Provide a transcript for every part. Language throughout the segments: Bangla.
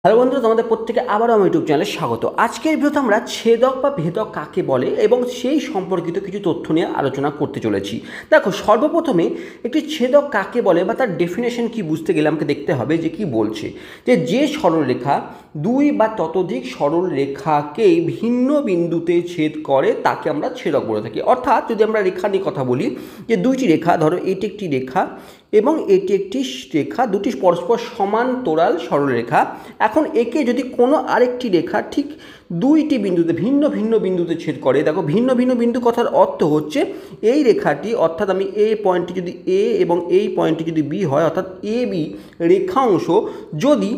হ্যালো বন্ধুরা, তোমাদের প্রত্যেকে আবারও আমার ইউটিউব চ্যানেলে স্বাগত। আজকের ভিডিওতে আমরা ছেদক বা ভেদক কাকে বলে এবং সেই সম্পর্কিত কিছু তথ্য নিয়ে আলোচনা করতে চলেছি। দেখো, সর্বপ্রথমে একটি ছেদক কাকে বলে বা তার ডেফিনেশন কি বুঝতে গেলে আমাকে দেখতে হবে যে কি বলছে। যে সরলরেখা দুই বা ততোধিক সরলরেখাকেই ভিন্ন বিন্দুতে ছেদ করে তাকে আমরা ছেদক বলে থাকি। অর্থাৎ যদি আমরা রেখা নিয়ে কথা বলি, যে দুইটি রেখা, ধরো এটি একটি রেখা এবং এটি একটি রেখা, দুটি পরস্পর সমান্তরাল সরলরেখা। এখন একে যদি কোনো আরেকটি রেখা ঠিক দুইটি বিন্দুতে ভিন্ন ভিন্ন বিন্দুতে ছেদ করে, দেখো ভিন্ন ভিন্ন বিন্দু কথার অর্থ হচ্ছে এই রেখাটি, অর্থাৎ আমি এ পয়েন্টটি যদি এ এবং এই পয়েন্টটি যদি বি হয়, অর্থাৎ এ বি রেখাংশ যদি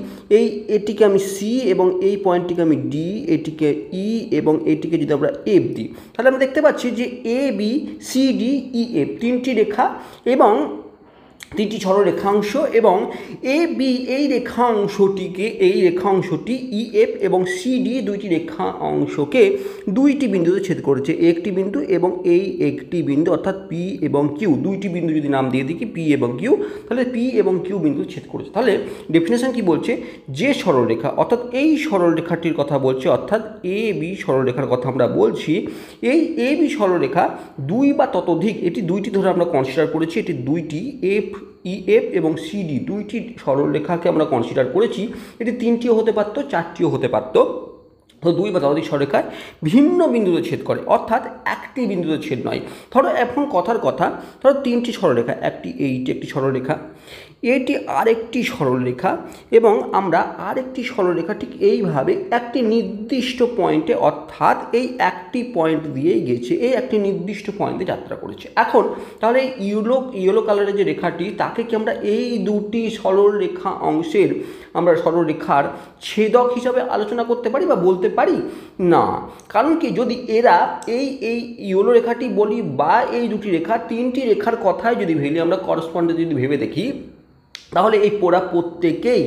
এটিকে আমি সি এবং এই পয়েন্টটিকে আমি ডি, এটিকে ই এবং এটিকে যদি আমরা এফ দিই, তাহলে আমরা দেখতে পাচ্ছি যে A B C D E F তিনটি রেখা এবং তিনটি সরলরেখাংশ, এবং এ বি এই রেখাংশটি ই এফ এবং সি ডি দুইটি রেখা অংশকে দুইটি বিন্দুতে ছেদ করেছে। একটি বিন্দু এবং এই একটি বিন্দু, অর্থাৎ পি এবং কিউ, দুইটি বিন্দু যদি নাম দিয়ে দিই পি এবং কিউ, তাহলে পি এবং কিউ বিন্দু ছেদ করেছে। তাহলে ডেফিনেশন কি বলছে, যে সরলরেখা, অর্থাৎ এই সরলরেখাটির কথা বলছে, অর্থাৎ এ বি সরলরেখার কথা আমরা বলছি। এই এ বি সরলরেখা দুই বা ততোধিক, এটি দুইটি ধরে আমরা কনসিডার করেছি, এটি দুইটি এফ ই এফ এবং সিডি দুইটি সরলরেখাকে আমরা কনসিডার করেছি। এটি তিনটিও হতে পারতো, চারটিও হতে পারতো। তো দুই বা ততোধিক সরলরেখায় ভিন্ন বিন্দুতে ছেদ করে, অর্থাৎ একটি বিন্দুতে ছেদ নয়। ধরো এখন কথার কথা, ধরো তিনটি সরলরেখা, এইটি একটি সরলরেখা, এটি আরেকটি সরলরেখা, এবং আমরা আরেকটি সরলরেখা ঠিক এইভাবে একটি নির্দিষ্ট পয়েন্টে, অর্থাৎ এই একটি পয়েন্ট দিয়েই গেছে, এই একটি নির্দিষ্ট পয়েন্টে যাত্রা করেছে। এখন তাহলে ইয়েলো কালারের যে রেখাটি, তাকে কি আমরা এই দুটি সরলরেখা অংশের, আমরা সরলরেখার ছেদক হিসাবে আলোচনা করতে পারি বা বলতে পারি না? কারণ কি, যদি এরা এই ইয়েলো রেখাটি বলি বা এই দুটি রেখা, তিনটি রেখার কথাই যদি ভেবে আমরা করসপন্ডে যদি ভেবে দেখি, তাহলে এই পোড়া প্রত্যেকেই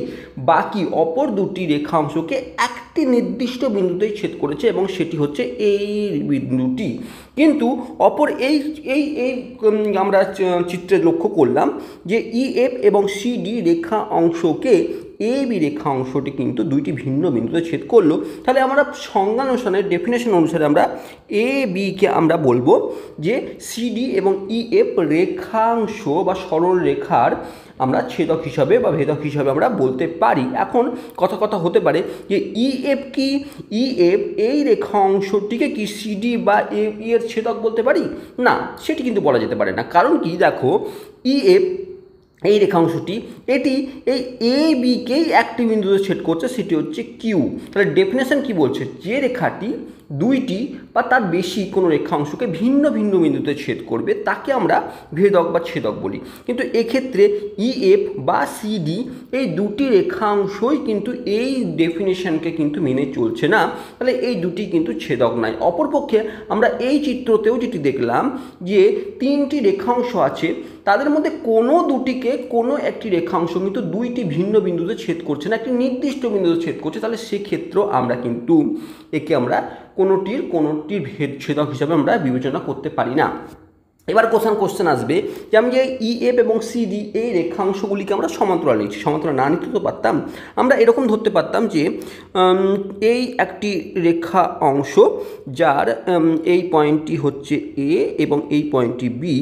বাকি অপর দুটি রেখাংশকে একটি নির্দিষ্ট বিন্দুতেই ছেদ করেছে, এবং সেটি হচ্ছে এই বিন্দুটি। কিন্তু অপর এই এই এই আমরা চিত্রে লক্ষ্য করলাম যে ই এফ এবং সি ডি রেখা অংশকে এ বি রেখা অংশটি কিন্তু দুইটি ভিন্ন বিন্দুতে ছেদ করলো। তাহলে আমরা সংজ্ঞানুসারে, ডেফিনেশন অনুসারে আমরা এ বিকে আমরা বলবো যে সিডি এবং ই এফ রেখাংশ বা সরল রেখার আমরা ছেদক হিসাবে বা ভেদক হিসাবে আমরা বলতে পারি। এখন কথা হতে পারে যে ই এফ কি, ই এফ এই রেখা অংশটিকে কি সিডি বা এফ এর ছেদক বলতে পারি? না, সেটি কিন্তু বলা যেতে পারে না। কারণ কি, দেখো ই এফ এই রেখাংশটি এটি এই এ বিকেই একটি বিন্দুতে ছেদ করছে, সেটি হচ্ছে কিউ। তাহলে ডেফিনেশন কি বলছে, যে রেখাটি দুইটি বা তার বেশি কোনো রেখাংশকে ভিন্ন ভিন্ন বিন্দুতে ছেদ করবে তাকে আমরা ভেদক বা ছেদক বলি। কিন্তু এক্ষেত্রে ই এফ বা সিডি এই দুটি রেখাংশই কিন্তু এই ডেফিনেশনকে কিন্তু মেনে চলছে না, তাহলে এই দুটি কিন্তু ছেদক নয়। অপরপক্ষে আমরা এই চিত্রতেও যেটি দেখলাম যে তিনটি রেখাংশ আছে, তাদের মধ্যে কোনো দুটিকে, কোনো একটি রেখাংশ কিন্তু দুইটি ভিন্ন বিন্দুতে ছেদ করছে না, একটি নির্দিষ্ট বিন্দুতে ছেদ করছে, তাহলে সেক্ষেত্রেও আমরা কিন্তু একে আমরা কোনোটির ছেদক হিসাবে আমরা বিবেচনা করতে পারি না। এবার কোশ্চেন আসবে যে আমি যে ই এফ এবং সিডি এই রেখাংশগুলিকে আমরা সমান্তরাল নিচ্ছি, সমান্তরাল না নিতে তো পারতাম, আমরা এরকম ধরতে পারতাম যে এই একটি রেখা অংশ যার এই পয়েন্টটি হচ্ছে এ এবং এই পয়েন্টটি বি,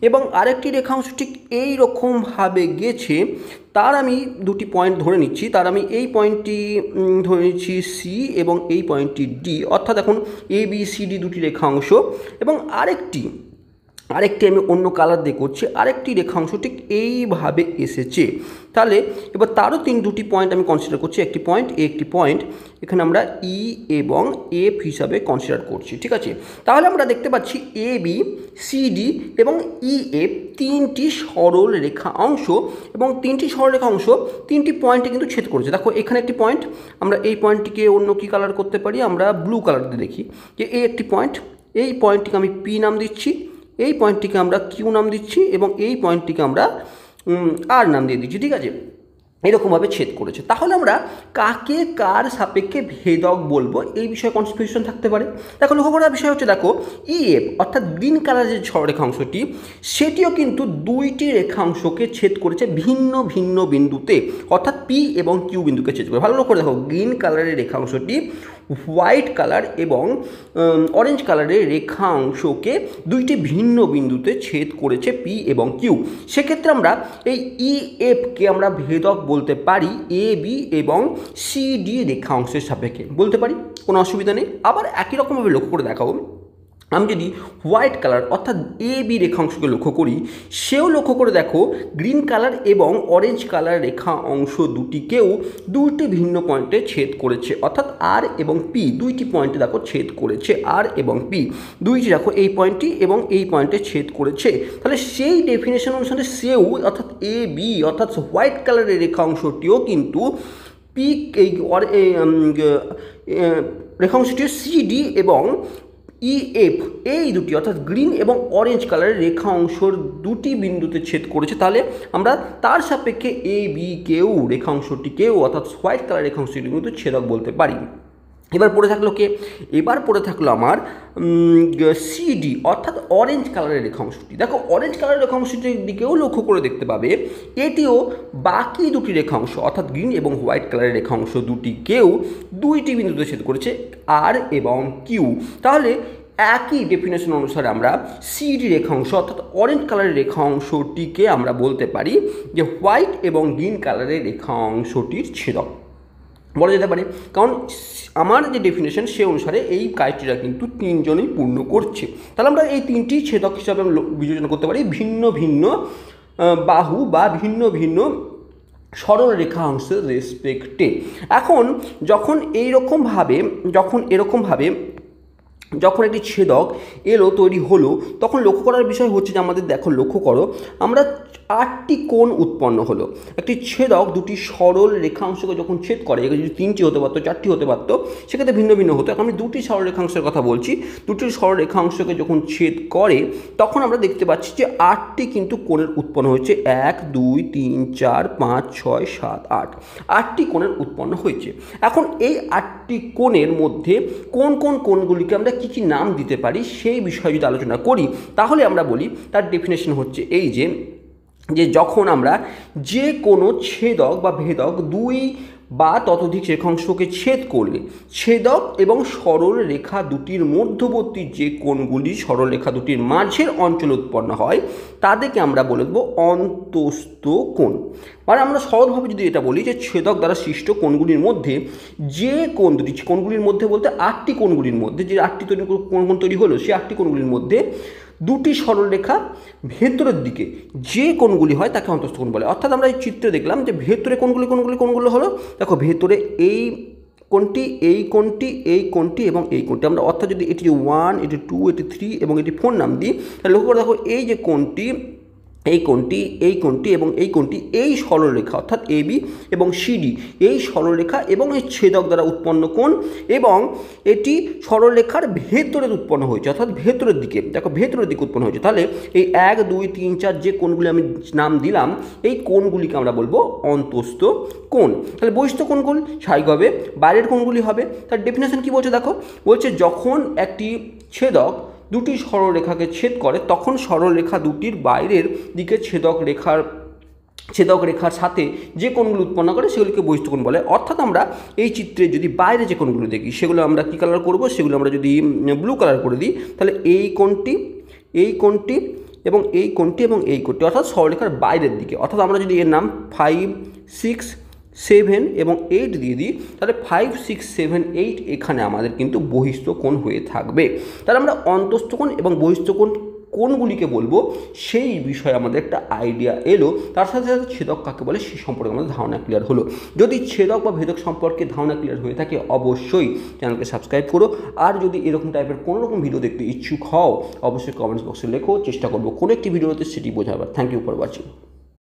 এবং আরেকটি রেখাংশ ঠিক এইরকমভাবে গেছে, তার আমি দুটি পয়েন্ট ধরে নিচ্ছি, তার আমি এই পয়েন্টটি ধরে নিচ্ছি সি এবং এই পয়েন্টটি ডি, অর্থাৎ এখন এ বি সি ডি দুটি রেখাংশ, এবং আরেকটি আমি অন্য কালার দিয়ে করছি, আরেকটি রেখাংশ ঠিক এইভাবে এসেছে। তাহলে এবার তারও দুটি পয়েন্ট আমি কনসিডার করছি, একটি পয়েন্ট এ, একটি পয়েন্ট এখানে আমরা ই এবং এফ হিসাবে কনসিডার করছি, ঠিক আছে? তাহলে আমরা দেখতে পাচ্ছি এ বি সি ডি এবং ই এফ তিনটি সরল রেখা অংশ, এবং তিনটি সরল রেখা অংশ তিনটি পয়েন্টে কিন্তু ছেদ করেছে। দেখো এখানে একটি পয়েন্ট, আমরা এই পয়েন্টটিকে অন্য কী কালার করতে পারি, আমরা ব্লু কালার দিয়ে দেখি যে এই একটি পয়েন্ট, এই পয়েন্টটিকে আমি পি নাম দিচ্ছি, এই পয়েন্টটিকে আমরা কিউ নাম দিচ্ছি, এবং এই পয়েন্টটিকে আমরা আর নাম দিয়ে দিচ্ছি, ঠিক আছে? এরকমভাবে ছেদ করেছে। তাহলে আমরা কাকে কার সাপেক্ষে ভেদক বলবো এই বিষয়ে কনফিউশন থাকতে পারে। দেখো লক্ষ্য করার বিষয় হচ্ছে, দেখো ইএফ অর্থাৎ গ্রিন কালারের যে সরলরেখাংশটি সেটিও কিন্তু দুইটি রেখাংশকে ছেদ করেছে ভিন্ন ভিন্ন বিন্দুতে, অর্থাৎ পি এবং কিউ বিন্দুকে ছেদ করে। ভালো লক্ষ্য করে দেখো, গ্রিন কালারের রেখাংশটি হোয়াইট কালার এবং অরেঞ্জ কালারের রেখাংশকে দুইটি ভিন্ন বিন্দুতে ছেদ করেছে পি এবং কিউ। সেক্ষেত্রে আমরা এই ইএফকে আমরা ভেদক বলতে পারি এ বি এবং সি ডি রেখাংশের সাপেক্ষে বলতে পারি, কোনো অসুবিধা নেই। আবার একই রকমভাবে লক্ষ্য করে দেখাবো, আমি যদি হোয়াইট কালার অর্থাৎ এ বি রেখাংশকে লক্ষ্য করি, সেও লক্ষ্য করে দেখো গ্রিন কালার এবং অরেঞ্জ কালার রেখা অংশ দুটিকেও দুইটি ভিন্ন পয়েন্টে ছেদ করেছে, অর্থাৎ আর এবং পি দুইটি পয়েন্টে দেখো ছেদ করেছে, আর এবং পি দুইটি দেখো এই পয়েন্টটি এবং এই পয়েন্টে ছেদ করেছে। তাহলে সেই ডেফিনেশন অনুসারে সেও অর্থাৎ এ বি অর্থাৎ হোয়াইট কালারের রেখা অংশটিও কিন্তু পি এই রেখাংশটিও সি ডি এবং ইএফ এই দুটি অর্থাৎ গ্রিন এবং অরেঞ্জ কালারের রেখা অংশর দুটি বিন্দুতে ছেদ করেছে। তাহলে আমরা তার সাপেক্ষে এ বি কেও রেখাংশটিকেও অর্থাৎ হোয়াইট কালার রেখাংশটি কিন্তু ছেদক বলতে পারি। এবার পড়ে থাকলো কে, এবার পড়ে থাকলো আমার সিডি অর্থাৎ অরেঞ্জ কালারের রেখাংশটি। দেখো অরেঞ্জ কালারের রেখাংশটির দিকেও লক্ষ্য করে দেখতে পাবে এটিও বাকি দুটি রেখাংশ অর্থাৎ গ্রিন এবং হোয়াইট কালারের রেখাংশ দুটিকেও দুইটি বিন্দুতে ছেদ করেছে, আর এবং কিউ। তাহলে একই ডেফিনেশন অনুসারে আমরা সিডি রেখাংশ অর্থাৎ অরেঞ্জ কালারের রেখাংশটিকে আমরা বলতে পারি যে হোয়াইট এবং গ্রিন কালারের রেখাংশটির ছেদক বলা যেতে পারে, কারণ আমার যে ডেফিনেশন সে অনুসারে এই ক্রাইটেরিয়া কিন্তু তিনজনই পূর্ণ করছে। তাহলে আমরা এই তিনটি ছেদক হিসাবে বিবেচনা করতে পারি ভিন্ন ভিন্ন বাহু বা ভিন্ন ভিন্ন সরল রেখাংশের রেসপেক্টে। এখন যখন এরকমভাবে যখন একটি ছেদক এলো তৈরি হলো, তখন লক্ষ্য করার বিষয় হচ্ছে যে আমাদের দেখো লক্ষ্য করো আমরা 8টি কোণ উৎপন্ন হলো। একটি ছেদক দুটি সরল রেখাংশকে যখন ছেদ করে, যদি 3টি হতে পারতো 4টি হতে পারতো সেক্ষেত্রে ভিন্ন ভিন্ন হতো। এখন আমি দুটি সরল রেখাংশের কথা বলছি, দুটি সরল রেখাংশকে যখন ছেদ করে তখন আমরা দেখতে পাচ্ছি যে 8টি কিন্তু কোণের উৎপন্ন হয়েছে, 1 2 3 4 5 6 7 8 8টি কোণের উৎপন্ন হয়েছে। এখন এই 8টি কোণের মধ্যে কোন কোন কোণগুলিকে আমরা কী কী নাম দিতে পারি সেই বিষয়ে যদি আলোচনা করি, তাহলে আমরা বলি তার ডেফিনেশন হচ্ছে এই যে যখন আমরা যে কোনো ছেদক বা ভেদক দুই বা ততোধিক রেখাংশকে ছেদ করলে ছেদক এবং সরল রেখা দুটির মধ্যবর্তী যে কোণগুলি সরল রেখা দুটির মাঝের অঞ্চলে উৎপন্ন হয় তাদেরকে আমরা বলবো অন্তস্থ কোণ। মানে আমরা সহজভাবে যদি এটা বলি যে ছেদক দ্বারা সৃষ্ট কোণগুলির মধ্যে যে কোণ দুটি, কোণগুলির মধ্যে বলতে 8টি কোণগুলির মধ্যে যে 8টি কোণ তৈরি হলো সেই 8টি কোণগুলির মধ্যে দুটি সরলরেখা ভেতরের দিকে যে কোণগুলি হয় তাকে অন্তস্থ কোণ বলে। অর্থাৎ আমরা এই চিত্রে দেখলাম যে ভেতরে কোণগুলো হলো, দেখো ভেতরে এই কোণটি, এই কোণটি, এই কোণটি এবং এই কোণটি। আমরা অর্থাৎ যদি এটি 1 এটি 2 এটি 3 এবং এটি 4 নাম দিই, তাহলে লক্ষ্য করে দেখো এই যে কোণটি, এই কোণটি, এই কোণটি এবং এই কোণটি এই সরলরেখা অর্থাৎ এ বি এবং সিডি এই সরলরেখা এবং এই ছেদক দ্বারা উৎপন্ন কোণ, এবং এটি সরলরেখার ভেতরের উৎপন্ন হয়েছে অর্থাৎ ভেতরের দিকে, দেখো ভেতরের দিকে উৎপন্ন হয়েছে। তাহলে এই 1 2 3 4 যে কোণগুলি আমি নাম দিলাম এই কোণগুলিকে আমরা বলবো অন্তস্থ কোণ। তাহলে বহিস্থ কোণগুলি স্বাভাবিকভাবে বাইরের কোণগুলি হবে। তার ডেফিনেশন কি বলছে দেখো, বলছে যখন একটি ছেদক দুটি সরলরেখাকে ছেদ করে তখন সরলরেখা দুটির বাইরের দিকে ছেদক রেখার সাথে যে কোণগুলো উৎপন্ন করে সেগুলিকে বহিস্থ কোণ বলে। অর্থাৎ আমরা এই চিত্রে যদি বাইরে যে কোণগুলো দেখি সেগুলো আমরা কী কালার করব, সেগুলো আমরা যদি ব্লু কালার করে দিই তাহলে এই কোণটি, এই কোণটি এবং এই কোণটি এবং এই কোণটি অর্থাৎ সরলরেখার বাইরের দিকে। অর্থাৎ আমরা যদি এর নাম 5 6 7 এবং 8 দিয়ে দিই তাহলে 5 6 7 8 এখানে আমাদের কিন্তু বহিস্থ কোণ হয়ে থাকবে। তাহলে আমরা অন্তস্থ কোণ এবং বহিস্থ কোণগুলিকে বলবো সেই বিষয়ে আমাদের একটা আইডিয়া এলো। তার সাথে সাথে ছেদক কাকে বলে সে সম্পর্কে আমাদের ধারণা ক্লিয়ার হলো। যদি ছেদক বা ভেদক সম্পর্কে ধারণা ক্লিয়ার হয়ে থাকে অবশ্যই চ্যানেলকে সাবস্ক্রাইব করো। আর যদি এরকম টাইপের কোনো রকম ভিডিও দেখতে ইচ্ছুক হও অবশ্যই কমেন্টস বক্সে লেখো, চেষ্টা করবো কোনো একটি ভিডিওতে সেটি বোঝাবার। Thank you for watching.